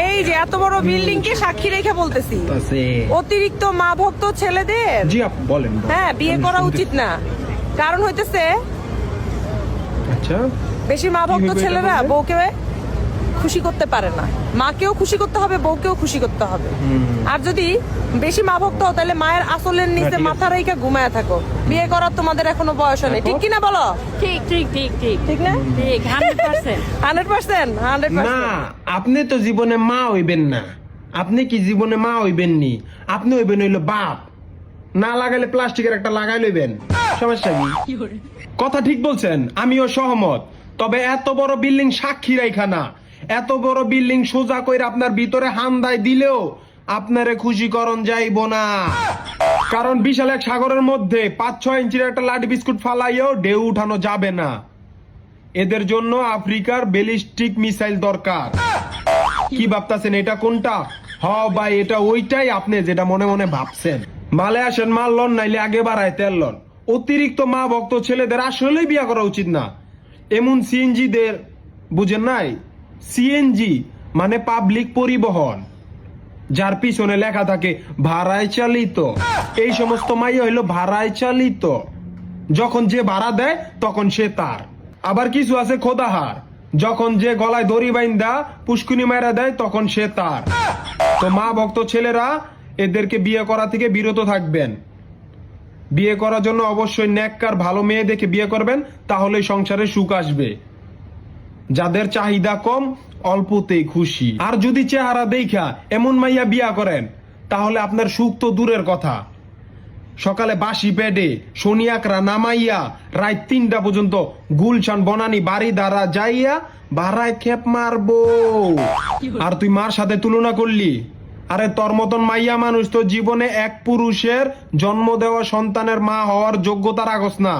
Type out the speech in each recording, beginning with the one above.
এই যে এত বড় বিল্ডিং কে সাক্ষী রেখে বলতেছি, অতিরিক্ত মা ভক্ত ছেলেদের জি আপু বলেন। হ্যাঁ বিয়ে করা উচিত না। কারণ হইতেছে আচ্ছা, বেশি মা ভক্ত ছেলেরা বউকে খুশি করতে পারে না। মাকেও খুশি করতে হবে, বউকেও খুশি করতে হবে। আর যদি বেশি মা ভক্ত হও তাহলে মায়ের আসলের নিচে মাথা রেখে ঘুমায় থাকো। বিয়ে করার তোমাদের এখনো বয়স নেই, ঠিক কিনা বলো? ঠিক ঠিক ঠিক ঠিক ঠিক না? ঠিক 100%। 100%। না আপনি তো জীবনে মা হইবেন না। আপনি কি জীবনে মা হইবেন নি? আপনি হইবেন হইলো বাপ। না লাগাইলে প্লাস্টিকের একটা লাগাই লইবেন, সমস্যা কি? কথা ঠিক বলছেন, আমিও সহমত। তবে এত বড় বিল্ডিং সাক্ষী রাইখা না, এত বড় বিল্ডিং সোজা কইরা আপনার ভিতরে হান্দায় দিলেও আপনারে খুশি করন যাইব না। কারণ বিশাল এক সাগরের মধ্যে 5-6 ইঞ্চির একটা লাডি বিস্কুট ফালাইও ঢেউ উঠানো যাবে না। এদের জন্য আফ্রিকার ব্যালিস্টিক মিসাইল দরকার। কি ভাবতাছেন এটা কোনটা? হ ভাই এটা ওইটাই, আপনি যেটা মনে মনে ভাবছেন। মালে আসেন মাল লন, নাইলে আগে বাড়ায় তেল লন। অতিরিক্ত মা ভক্ত ছেলেদের আসলেই বিয়ে করা উচিত না। এমন সিএনজি দের বুঝেন নাই? সিএনজি মানে পাবলিক পরিবহন, যার পিছনে লেখা থাকে ভাড়ায় চালিত। এই সমস্ত মাইয়া হইলো ভাড়ায় চালিত। যখন যে ভাড়া দেয় তখন সে তার। আবার কিছু আছে খোদাহার, যখন যে গলায় দড়ি বাইন্দা পুষ্কুনি মারা দেয় তখন সে তার। তো মা ভক্ত ছেলেরা এদেরকে বিয়ে করা থেকে বিরত থাকবেন। বিয়ে করার জন্য অবশ্যই নেককার ভালো মেয়ে দেখে বিয়ে করবেন, তাহলে সংসারে সুখ আসবে। যাদের চাহিদা কম, অল্পতেই খুশি। আর যদি চেহারা দেখা এমন মাইয়া বিয়া করেন তাহলে আপনার সুখ তো দূরের কথা। সকালে বাসি পেটে শনিয়াকরা নামাইয়া রাত 3টা পর্যন্ত গুলশান বনানি বাড়ি দ্বারা যাইয়া ভাড়ায় খেপ মারবো। আর তুই মার সাথে তুলনা করলি? আরে তোর মতন মাইয়া মানুষ তো জীবনে এক পুরুষের জন্ম দেওয়া সন্তানের মা হওয়ার যোগ্যতা রাখস না।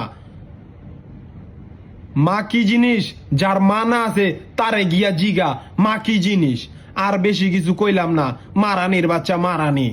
মা কি জিনিস? যার মা না আছে তারে গিয়া জিগা মা কি জিনিস। আর বেশি কিছু কইলাম না, মারানির বাচ্চা মারানি।